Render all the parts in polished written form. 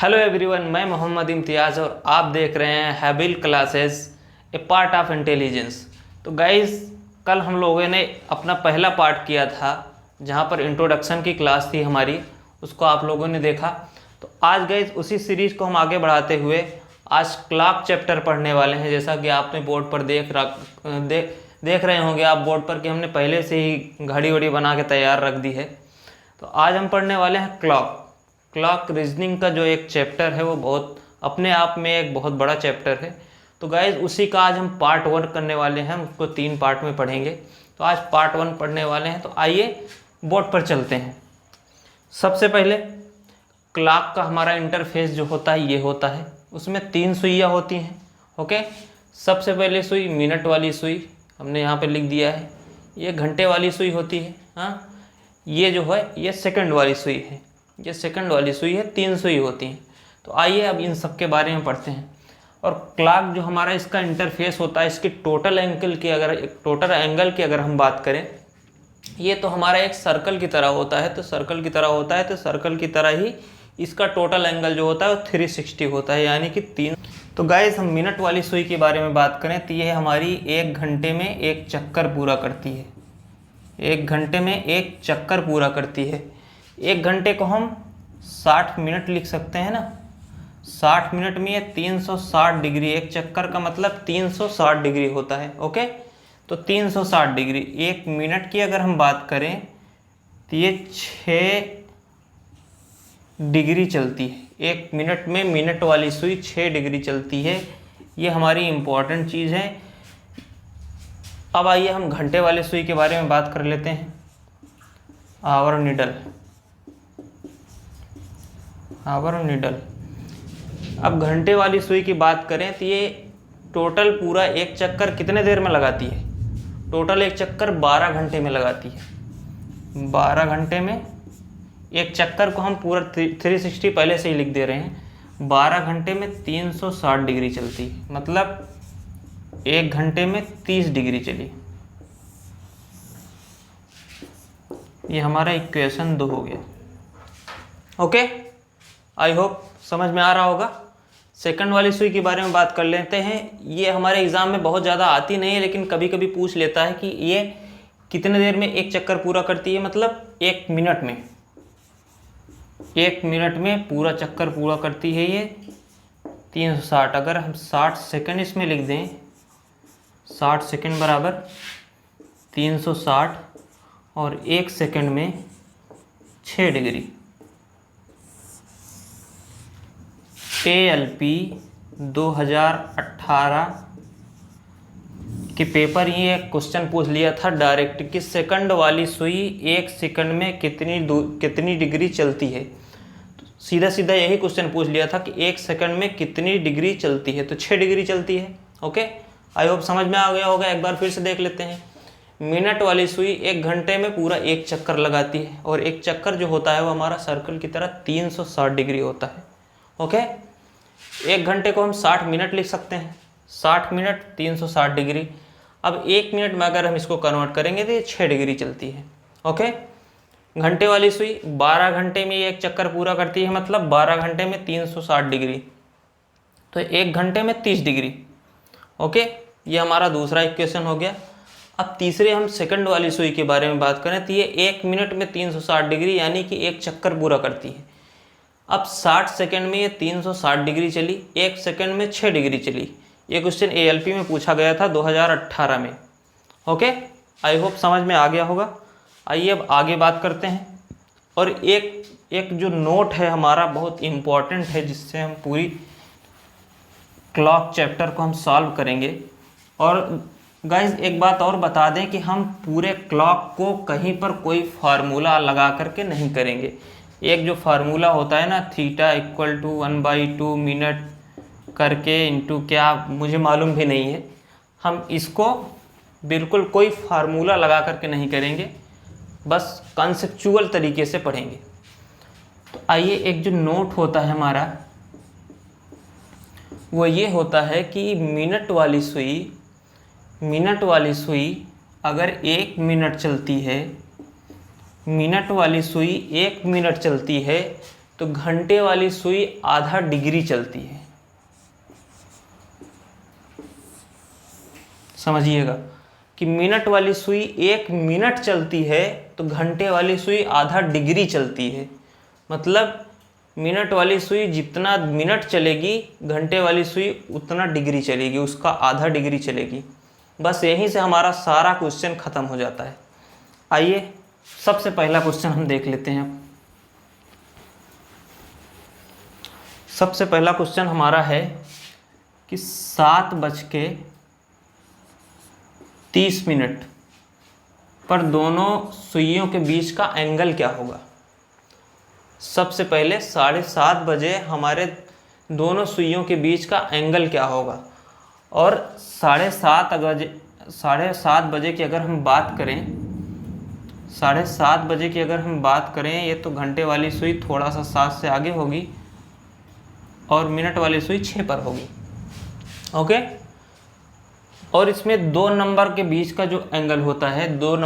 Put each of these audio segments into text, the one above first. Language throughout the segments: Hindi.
हेलो एवरीवन, मैं मोहम्मद इम्तियाज़ और आप देख रहे हैं हैबिल classes a part of intelligence. तो गाइस, कल हम लोगों ने अपना पहला पार्ट किया था जहां पर इंट्रोडक्शन की क्लास थी हमारी, उसको आप लोगों ने देखा। तो आज गाइस उसी सीरीज़ को हम आगे बढ़ाते हुए आज क्लॉक चैप्टर पढ़ने वाले हैं। जैसा कि आपने बोर्ड पर देख रहे होंगे आप बोर्ड पर कि हमने पहले से ही घड़ी वड़ी बना के तैयार रख दी है। तो आज हम पढ़ने वाले हैं क्लॉक रीजनिंग का जो एक चैप्टर है वो बहुत अपने आप में एक बहुत बड़ा चैप्टर है। तो गाइज उसी का आज हम पार्ट 1 करने वाले हैं, उसको 3 पार्ट में पढ़ेंगे। तो आज पार्ट 1 पढ़ने वाले हैं। तो आइए बोर्ड पर चलते हैं। सबसे पहले क्लॉक का हमारा इंटरफेस जो होता है ये होता है, उसमें 3 सुइयाँ होती हैं। ओके, सबसे पहले सुई मिनट वाली सुई हमने यहाँ पर लिख दिया है, ये घंटे वाली सुई होती है। हाँ, ये जो है ये सेकंड वाली सुई है, ये सेकंड वाली सुई है। 3 सुई होती हैं। तो आइए अब इन सब के बारे में पढ़ते हैं। और क्लॉक जो हमारा इसका इंटरफेस होता है, इसकी टोटल एंगल की अगर हम बात करें, ये तो हमारा एक सर्कल की तरह होता है। तो सर्कल की तरह ही इसका टोटल एंगल जो होता है वो 360 होता है, यानी कि 3। तो गाइस, हम मिनट वाली सुई के बारे में बात करें तो ये हमारी 1 घंटे में 1 चक्कर पूरा करती है। 1 घंटे में 1 चक्कर पूरा करती है। 1 घंटे को हम 60 मिनट लिख सकते हैं ना। 60 मिनट में ये 360 डिग्री, एक चक्कर का मतलब 360 डिग्री होता है। ओके, तो 360 डिग्री। 1 मिनट की अगर हम बात करें तो ये 6 डिग्री चलती है। 1 मिनट में मिनट वाली सुई 6 डिग्री चलती है। ये हमारी इम्पोर्टेंट चीज़ है। अब आइए हम घंटे वाले सुई के बारे में बात कर लेते हैं। Hour needle. अब घंटे वाली सुई की बात करें तो ये टोटल पूरा एक चक्कर कितने देर में लगाती है? टोटल एक चक्कर 12 घंटे में लगाती है। 12 घंटे में एक चक्कर को हम पूरा 360 पहले से ही लिख दे रहे हैं। 12 घंटे में 360 डिग्री चलती है, मतलब 1 घंटे में 30 डिग्री चली। ये हमारा इक्वेशन 2 हो गया। ओके, आई होप समझ में आ रहा होगा। सेकंड वाली सुई के बारे में बात कर लेते हैं। ये हमारे एग्जाम में बहुत ज़्यादा आती नहीं है, लेकिन कभी कभी पूछ लेता है कि ये कितने देर में एक चक्कर पूरा करती है। मतलब 1 मिनट में, 1 मिनट में पूरा चक्कर पूरा करती है ये 360। अगर हम 60 सेकंड इसमें लिख दें, 60 सेकंड बराबर 360 और 1 सेकंड में 6 डिग्री। ALP 2018 के पेपर ये एक क्वेश्चन पूछ लिया था डायरेक्ट कि सेकंड वाली सुई 1 सेकंड में कितनी डिग्री चलती है। तो सीधा सीधा यही क्वेश्चन पूछ लिया था कि 1 सेकंड में कितनी डिग्री चलती है, तो 6 डिग्री चलती है। ओके, आई होप समझ में आ गया होगा। एक बार फिर से देख लेते हैं। मिनट वाली सुई 1 घंटे में पूरा 1 चक्कर लगाती है, और एक चक्कर जो होता है वो हमारा सर्कल की तरह 360 डिग्री होता है। ओके, 1 घंटे को हम 60 मिनट लिख सकते हैं। 60 मिनट 360 डिग्री। अब 1 मिनट में अगर हम इसको कन्वर्ट करेंगे तो ये 6 डिग्री चलती है। ओके, घंटे वाली सुई 12 घंटे में ये 1 चक्कर पूरा करती है, मतलब 12 घंटे में 360 डिग्री, तो 1 घंटे में 30 डिग्री। ओके, ये हमारा दूसरा इक्वेशन हो गया। अब तीसरे हम सेकंड वाली सुई के बारे में बात करें तो ये 1 मिनट में 360 डिग्री, यानी कि 1 चक्कर पूरा करती है। अब 60 सेकंड में ये 360 डिग्री चली, 1 सेकंड में 6 डिग्री चली। ये क्वेश्चन ALP में पूछा गया था 2018 में। ओके, आई होप समझ में आ गया होगा। आइए अब आगे बात करते हैं। और एक जो नोट है हमारा बहुत इम्पॉर्टेंट है, जिससे हम पूरी क्लॉक चैप्टर को हम सॉल्व करेंगे। और गाइज एक बात और बता दें कि हम पूरे क्लॉक को कहीं पर कोई फार्मूला लगा करके नहीं करेंगे। एक जो फार्मूला होता है ना, थीटा इक्वल टू 1/2 मिनट करके इंटू क्या, मुझे मालूम भी नहीं है। हम इसको बिल्कुल कोई फार्मूला लगा करके नहीं करेंगे, बस कॉन्सेप्चुअल तरीके से पढ़ेंगे। तो आइए, एक जो नोट होता है हमारा वो ये होता है कि मिनट वाली सुई अगर 1 मिनट चलती है, मिनट वाली सुई 1 मिनट चलती है तो घंटे वाली सुई आधा डिग्री चलती है। समझिएगा कि मिनट वाली सुई 1 मिनट चलती है तो घंटे वाली सुई आधा डिग्री चलती है। मतलब मिनट वाली सुई जितना मिनट चलेगी घंटे वाली सुई उतना डिग्री चलेगी, उसका आधा डिग्री चलेगी। बस यहीं से हमारा सारा क्वेश्चन खत्म हो जाता है। आइए सबसे पहला क्वेश्चन हम देख लेते हैं। सबसे पहला क्वेश्चन हमारा है कि 7:30 पर दोनों सुइयों के बीच का एंगल क्या होगा। सबसे पहले 7:30 बजे हमारे दोनों सुइयों के बीच का एंगल क्या होगा। और 7:30 बजे की अगर हम बात करें, 7:30 बजे की अगर हम बात करें, ये तो घंटे वाली सुई थोड़ा सा 7 से आगे होगी और मिनट वाली सुई 6 पर होगी। ओके, और इसमें 2 नंबर के बीच का जो एंगल होता है, 2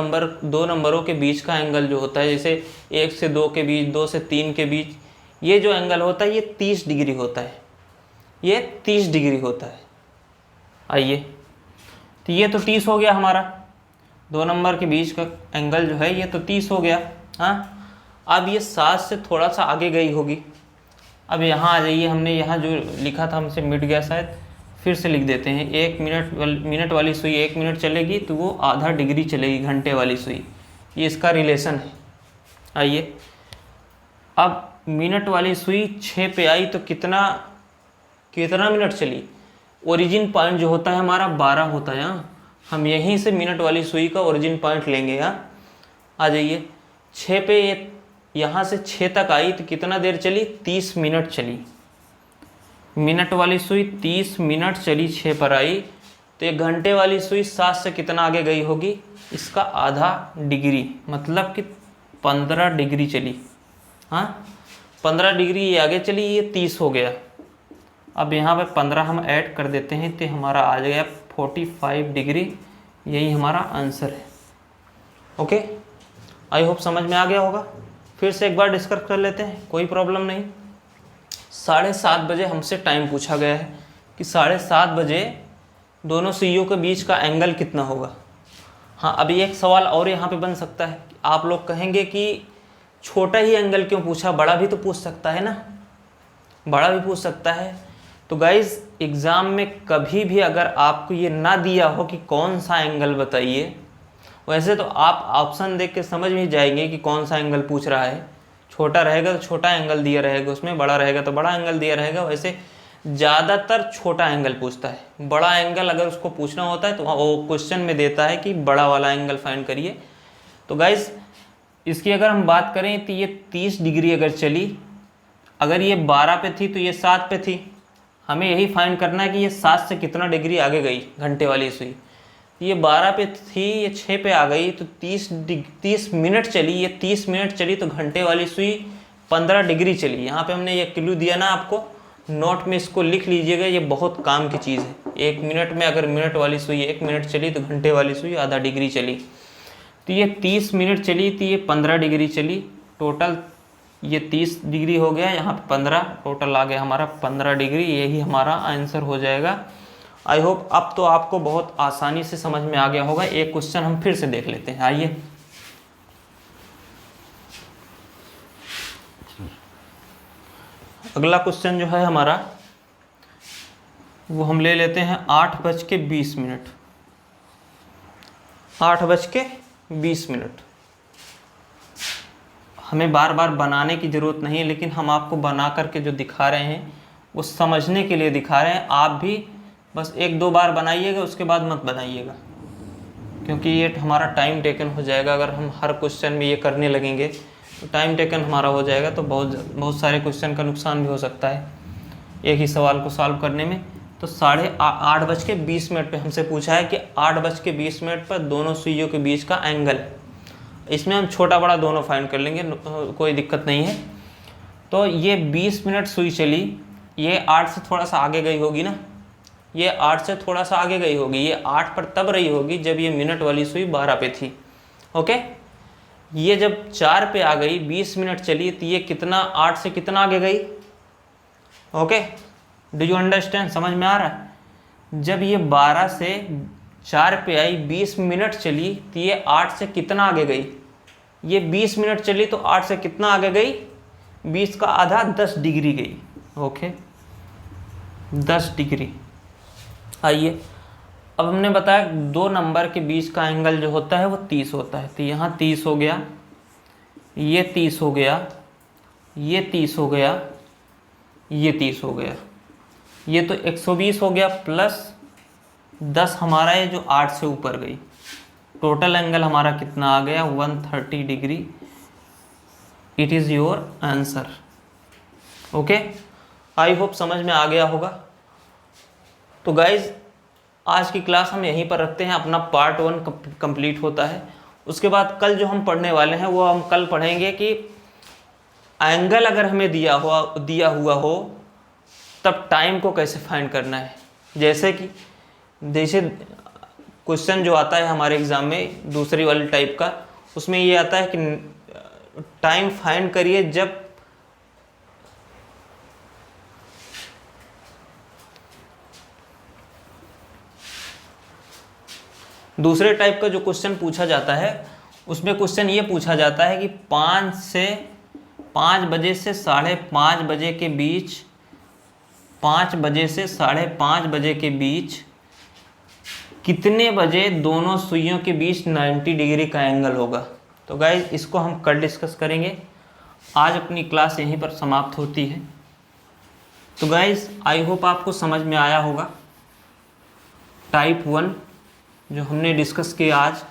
नंबरों के बीच का एंगल जो होता है, जैसे 1 से 2 के बीच, 2 से 3 के बीच, ये जो एंगल होता है ये 30 डिग्री होता है। ये 30 डिग्री होता है। आइए, तो ये तो 30 हो गया हमारा, 2 नंबर के बीच का एंगल जो है ये तो 30 हो गया। हाँ, अब ये 7 से थोड़ा सा आगे गई होगी। अब यहाँ आ जाइए, हमने यहाँ जो लिखा था हमसे मिट गया शायद, फिर से लिख देते हैं। 1 मिनट वाली सुई 1 मिनट चलेगी तो वो आधा डिग्री चलेगी घंटे वाली सुई, ये इसका रिलेशन है। आइए, अब मिनट वाली सुई 6 पे आई तो कितना मिनट चली। ओरिजिन पॉइंट जो होता है हमारा 12 होता है। हम यहीं से मिनट वाली सुई का ओरिजिन पॉइंट लेंगे। यहाँ आ जाइए, 6 पे यहाँ से 6 तक आई तो कितना देर चली, 30 मिनट चली। मिनट वाली सुई 30 मिनट चली, 6 पर आई, तो 1 घंटे वाली सुई 7 से कितना आगे गई होगी, इसका आधा डिग्री, मतलब कि 15 डिग्री चली। हाँ, 15 डिग्री ये आगे चली, ये 30 हो गया। अब यहाँ पे 15 हम ऐड कर देते हैं तो हमारा आ गया 45 डिग्री। यही हमारा आंसर है। ओके, आई होप समझ में आ गया होगा। फिर से एक बार डिस्कस कर लेते हैं, कोई प्रॉब्लम नहीं। 7:30 बजे हमसे टाइम पूछा गया है कि 7:30 बजे दोनों सुइयों के बीच का एंगल कितना होगा। हाँ, अभी एक सवाल और यहाँ पे बन सकता है। आप लोग कहेंगे कि छोटा ही एंगल क्यों पूछा, बड़ा भी तो पूछ सकता है ना, बड़ा भी पूछ सकता है। तो गाइज, एग्ज़ाम में कभी भी अगर आपको ये ना दिया हो कि कौन सा एंगल बताइए, वैसे तो आप ऑप्शन देख के समझ भी जाएंगे कि कौन सा एंगल पूछ रहा है। छोटा रहेगा तो छोटा एंगल दिया रहेगा उसमें, बड़ा रहेगा तो बड़ा एंगल दिया रहेगा। वैसे ज़्यादातर छोटा एंगल पूछता है। बड़ा एंगल अगर उसको पूछना होता है तो वो क्वेश्चन में देता है कि बड़ा वाला एंगल फाइंड करिए। तो गाइज, इसकी अगर हम बात करें तो ये 30 डिग्री अगर चली, अगर ये 12 पे थी तो ये 7 पे थी। हमें यही फाइंड करना है कि ये 7 से कितना डिग्री आगे गई घंटे वाली सुई। ये 12 पे थी, ये 6 पे आ गई, तो 30 मिनट चली। ये 30 मिनट चली तो घंटे वाली सुई 15 डिग्री चली। यहाँ पे हमने ये क्लू दिया ना आपको, नोट में इसको लिख लीजिएगा, ये बहुत काम की चीज़ है। 1 मिनट में अगर मिनट वाली सुई 1 मिनट चली तो घंटे वाली सुई आधा डिग्री चली। तो ये 30 मिनट चली तो ये 15 डिग्री चली। टोटल ये 30 डिग्री हो गया, यहाँ पे 15, टोटल आ गया हमारा 15 डिग्री। यही हमारा आंसर हो जाएगा। आई होप अब तो आपको बहुत आसानी से समझ में आ गया होगा। एक क्वेश्चन हम फिर से देख लेते हैं। आइए, अगला क्वेश्चन जो है हमारा वो हम ले लेते हैं 8:20। 8:20। हमें बार बार बनाने की ज़रूरत नहीं है, लेकिन हम आपको बना करके जो दिखा रहे हैं वो समझने के लिए दिखा रहे हैं। आप भी बस 1-2 बार बनाइएगा, उसके बाद मत बनाइएगा, क्योंकि ये हमारा टाइम टेकन हो जाएगा। अगर हम हर क्वेश्चन में ये करने लगेंगे तो टाइम टेकन हमारा हो जाएगा, तो बहुत सारे क्वेश्चन का नुकसान भी हो सकता है एक ही सवाल को सॉल्व करने में। तो 8:20 पे हमसे पूछा है कि 8:20 पर दोनों सुइयों के बीच का एंगल। इसमें हम छोटा बड़ा दोनों फाइंड कर लेंगे, कोई दिक्कत नहीं है। तो ये 20 मिनट सुई चली, ये 8 से थोड़ा सा आगे गई होगी ना, ये 8 से थोड़ा सा आगे गई होगी। ये 8 पर तब रही होगी जब ये मिनट वाली सुई 12 पे थी। ओके, ये जब 4 पे आ गई, 20 मिनट चली, तो ये कितना 8 से कितना आगे गई? Okay, do you understand? समझ में आ रहा है? जब ये 12 से 4 पे आई, 20 मिनट चली, तो ये 8 से कितना आगे गई? ये 20 मिनट चली तो 8 से कितना आगे गई? 20 का आधा 10 डिग्री गई। Okay, 10 degree. आइए, अब हमने बताया 2 नंबर के बीच का एंगल जो होता है वो 30 होता है। तो यहाँ 30 हो गया, ये 30 हो गया, ये 30 हो गया, ये 30 हो गया, ये तो 120 हो गया, प्लस 10 हमारा ये जो 8 से ऊपर गई। टोटल एंगल हमारा कितना आ गया? 130 degree. It is your answer. Okay, I hope समझ में आ गया होगा। तो गाइज, आज की क्लास हम यहीं पर रखते हैं। अपना पार्ट 1 कंप्लीट होता है। उसके बाद कल जो हम पढ़ने वाले हैं वो हम कल पढ़ेंगे कि एंगल अगर हमें दिया हुआ हो तब टाइम को कैसे फाइंड करना है। जैसे क्वेश्चन जो आता है हमारे एग्ज़ाम में दूसरी वाली टाइप का, उसमें ये आता है कि टाइम फाइंड करिए जब दूसरे टाइप का जो क्वेश्चन पूछा जाता है उसमें क्वेश्चन ये पूछा जाता है कि 5 बजे से 5:30 बजे के बीच, 5 बजे से 5:30 बजे के बीच कितने बजे दोनों सुइयों के बीच 90 डिग्री का एंगल होगा। तो गाइज, इसको हम कल डिस्कस करेंगे। आज अपनी क्लास यहीं पर समाप्त होती है। तो गाइज, आई होप आपको समझ में आया होगा। टाइप 1 जो हमने डिस्कस किया आज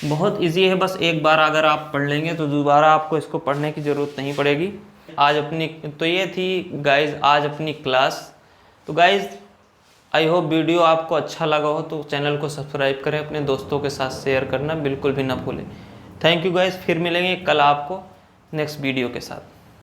बहुत इजी है। बस एक बार अगर आप पढ़ लेंगे तो दोबारा आपको इसको पढ़ने की ज़रूरत नहीं पड़ेगी। तो ये थी गाइज आज अपनी क्लास। तो गाइज, आई होप वीडियो आपको अच्छा लगा हो तो चैनल को सब्सक्राइब करें, अपने दोस्तों के साथ शेयर करना बिल्कुल भी ना भूलें। थैंक यू गाइज, फिर मिलेंगे कल आपको नेक्स्ट वीडियो के साथ।